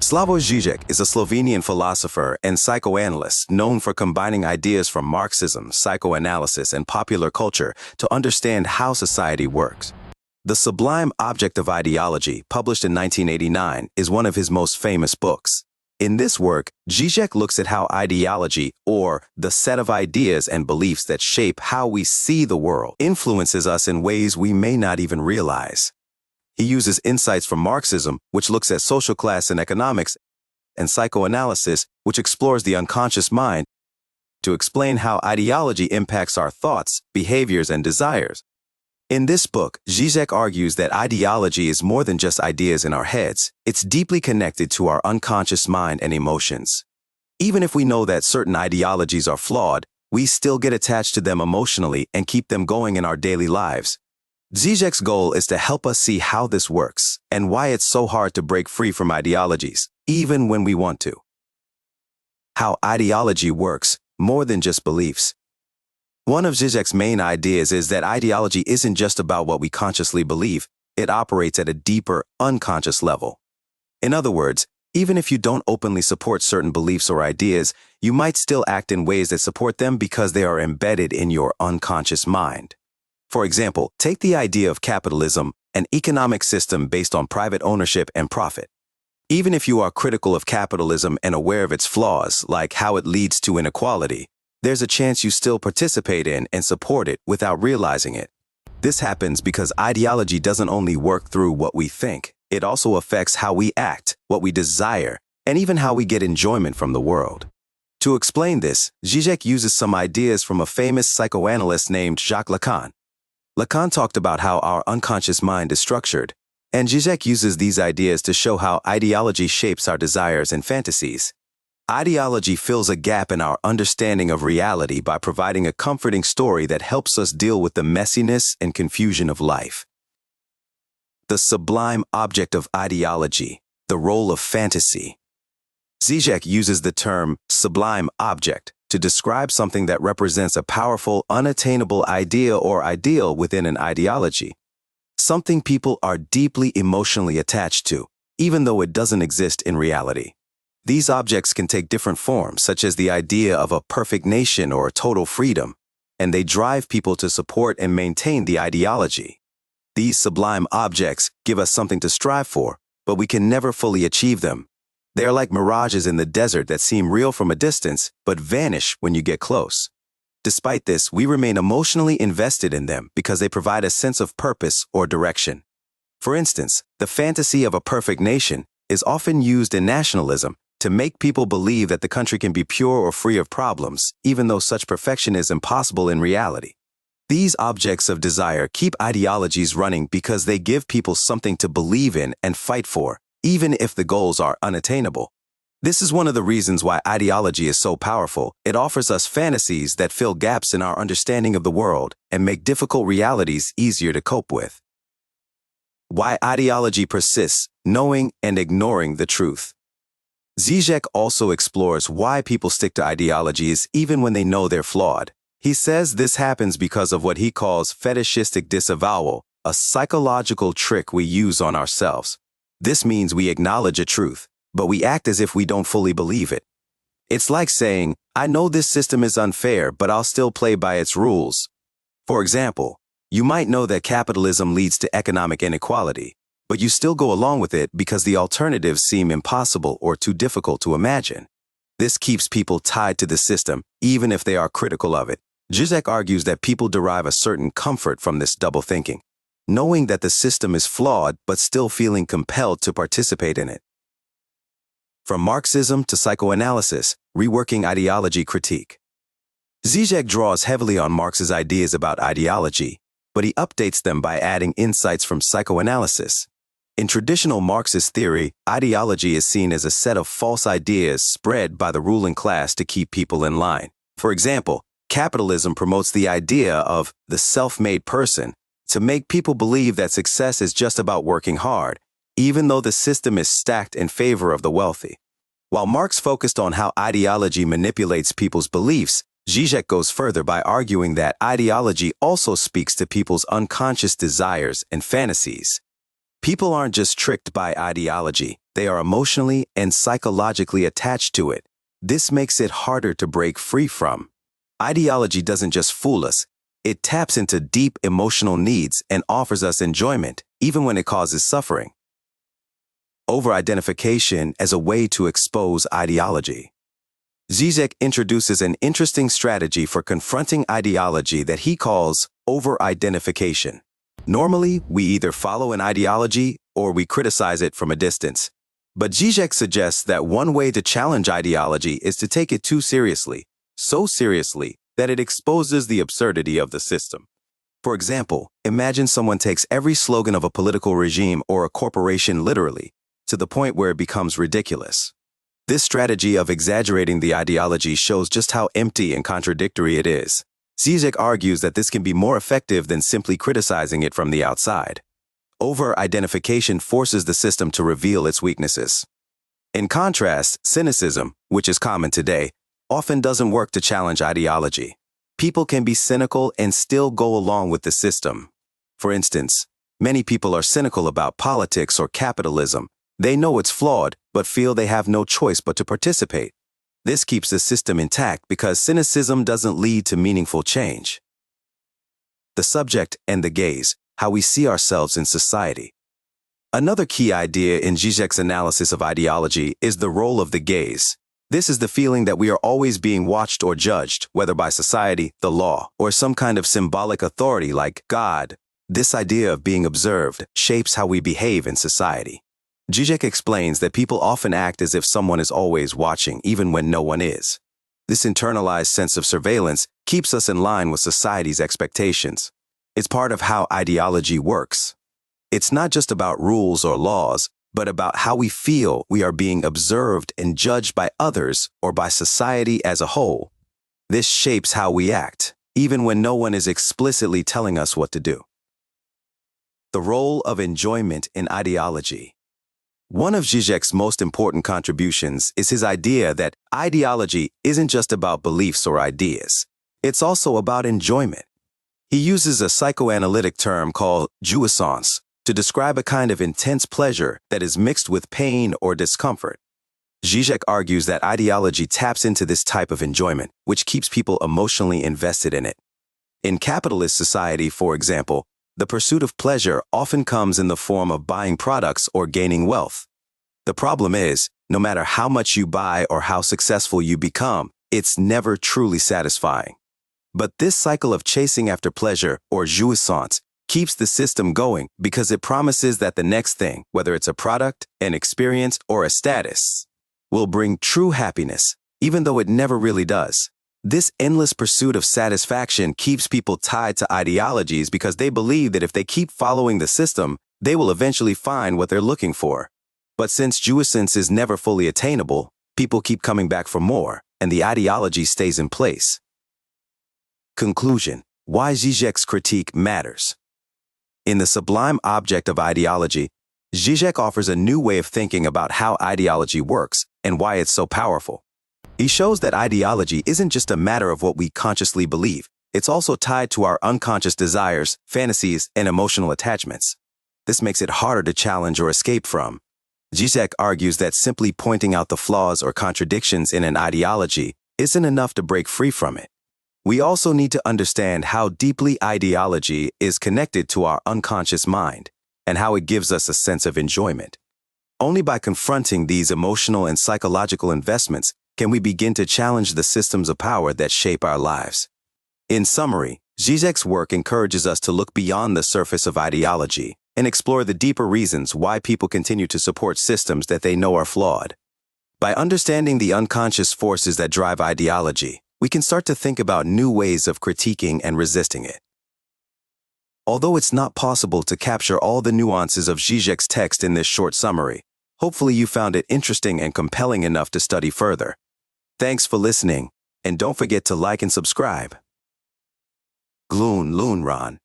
Slavoj Zizek is a Slovenian philosopher and psychoanalyst known for combining ideas from Marxism, psychoanalysis, and popular culture to understand how society works. The Sublime Object of Ideology, published in 1989, is one of his most famous books. In this work, Zizek looks at how ideology, or the set of ideas and beliefs that shape how we see the world, influences us in ways we may not even realize. He uses insights from Marxism, which looks at social class and economics, and psychoanalysis, which explores the unconscious mind, to explain how ideology impacts our thoughts, behaviors, and desires. In this book, Zizek argues that ideology is more than just ideas in our heads. It's deeply connected to our unconscious mind and emotions. Even if we know that certain ideologies are flawed, we still get attached to them emotionally and keep them going in our daily lives. Zizek's goal is to help us see how this works and why it's so hard to break free from ideologies, even when we want to. How ideology works, more than just beliefs. One of Zizek's main ideas is that ideology isn't just about what we consciously believe, it operates at a deeper, unconscious level. In other words, even if you don't openly support certain beliefs or ideas, you might still act in ways that support them because they are embedded in your unconscious mind. For example, take the idea of capitalism, an economic system based on private ownership and profit. Even if you are critical of capitalism and aware of its flaws, like how it leads to inequality, there's a chance you still participate in and support it without realizing it. This happens because ideology doesn't only work through what we think, it also affects how we act, what we desire, and even how we get enjoyment from the world. To explain this, Zizek uses some ideas from a famous psychoanalyst named Jacques Lacan. Lacan talked about how our unconscious mind is structured, and Zizek uses these ideas to show how ideology shapes our desires and fantasies. Ideology fills a gap in our understanding of reality by providing a comforting story that helps us deal with the messiness and confusion of life. The Sublime Object of Ideology, the role of fantasy. Zizek uses the term sublime object to describe something that represents a powerful, unattainable idea or ideal within an ideology. Something people are deeply emotionally attached to, even though it doesn't exist in reality. These objects can take different forms, such as the idea of a perfect nation or total freedom, and they drive people to support and maintain the ideology. These sublime objects give us something to strive for, but we can never fully achieve them. They are like mirages in the desert that seem real from a distance, but vanish when you get close. Despite this, we remain emotionally invested in them because they provide a sense of purpose or direction. For instance, the fantasy of a perfect nation is often used in nationalism to make people believe that the country can be pure or free of problems, even though such perfection is impossible in reality. These objects of desire keep ideologies running because they give people something to believe in and fight for, even if the goals are unattainable. This is one of the reasons why ideology is so powerful. It offers us fantasies that fill gaps in our understanding of the world and make difficult realities easier to cope with. Why ideology persists, knowing and ignoring the truth. Zizek also explores why people stick to ideologies even when they know they're flawed. He says this happens because of what he calls fetishistic disavowal, a psychological trick we use on ourselves. This means we acknowledge a truth, but we act as if we don't fully believe it. It's like saying, I know this system is unfair, but I'll still play by its rules. For example, you might know that capitalism leads to economic inequality, but you still go along with it because the alternatives seem impossible or too difficult to imagine. This keeps people tied to the system, even if they are critical of it. Zizek argues that people derive a certain comfort from this double thinking, knowing that the system is flawed but still feeling compelled to participate in it. From Marxism to psychoanalysis, reworking ideology critique. Zizek draws heavily on Marx's ideas about ideology, but he updates them by adding insights from psychoanalysis. In traditional Marxist theory, ideology is seen as a set of false ideas spread by the ruling class to keep people in line. For example, capitalism promotes the idea of the self-made person to make people believe that success is just about working hard, even though the system is stacked in favor of the wealthy. While Marx focused on how ideology manipulates people's beliefs, Zizek goes further by arguing that ideology also speaks to people's unconscious desires and fantasies. People aren't just tricked by ideology, they are emotionally and psychologically attached to it. This makes it harder to break free from. Ideology doesn't just fool us, it taps into deep emotional needs and offers us enjoyment, even when it causes suffering. Over-identification as a way to expose ideology. Zizek introduces an interesting strategy for confronting ideology that he calls over-identification. Normally, we either follow an ideology or we criticize it from a distance. But Zizek suggests that one way to challenge ideology is to take it too seriously, so seriously that it exposes the absurdity of the system. For example, imagine someone takes every slogan of a political regime or a corporation literally, to the point where it becomes ridiculous. This strategy of exaggerating the ideology shows just how empty and contradictory it is. Zizek argues that this can be more effective than simply criticizing it from the outside. Over-identification forces the system to reveal its weaknesses. In contrast, cynicism, which is common today, often doesn't work to challenge ideology. People can be cynical and still go along with the system. For instance, many people are cynical about politics or capitalism. They know it's flawed, but feel they have no choice but to participate. This keeps the system intact because cynicism doesn't lead to meaningful change. The subject and the gaze, how we see ourselves in society. Another key idea in Zizek's analysis of ideology is the role of the gaze. This is the feeling that we are always being watched or judged, whether by society, the law, or some kind of symbolic authority like God. This idea of being observed shapes how we behave in society. Zizek explains that people often act as if someone is always watching, even when no one is. This internalized sense of surveillance keeps us in line with society's expectations. It's part of how ideology works. It's not just about rules or laws, but about how we feel we are being observed and judged by others or by society as a whole. This shapes how we act, even when no one is explicitly telling us what to do. The role of enjoyment in ideology. One of Zizek's most important contributions is his idea that ideology isn't just about beliefs or ideas. It's also about enjoyment. He uses a psychoanalytic term called jouissance to describe a kind of intense pleasure that is mixed with pain or discomfort. Zizek argues that ideology taps into this type of enjoyment, which keeps people emotionally invested in it. In capitalist society, for example, the pursuit of pleasure often comes in the form of buying products or gaining wealth. The problem is, no matter how much you buy or how successful you become, it's never truly satisfying. But this cycle of chasing after pleasure, or jouissance, keeps the system going because it promises that the next thing, whether it's a product, an experience, or a status, will bring true happiness, even though it never really does. This endless pursuit of satisfaction keeps people tied to ideologies because they believe that if they keep following the system, they will eventually find what they're looking for. But since jouissance is never fully attainable, people keep coming back for more, and the ideology stays in place. Conclusion: why Zizek's critique matters. In the Sublime Object of Ideology, Zizek offers a new way of thinking about how ideology works and why it's so powerful. He shows that ideology isn't just a matter of what we consciously believe, it's also tied to our unconscious desires, fantasies, and emotional attachments. This makes it harder to challenge or escape from. Zizek argues that simply pointing out the flaws or contradictions in an ideology isn't enough to break free from it. We also need to understand how deeply ideology is connected to our unconscious mind and how it gives us a sense of enjoyment. Only by confronting these emotional and psychological investments can we begin to challenge the systems of power that shape our lives. In summary, Zizek's work encourages us to look beyond the surface of ideology and explore the deeper reasons why people continue to support systems that they know are flawed. By understanding the unconscious forces that drive ideology, we can start to think about new ways of critiquing and resisting it. Although it's not possible to capture all the nuances of Zizek's text in this short summary, hopefully you found it interesting and compelling enough to study further. Thanks for listening, and don't forget to like and subscribe. Glun Lunran.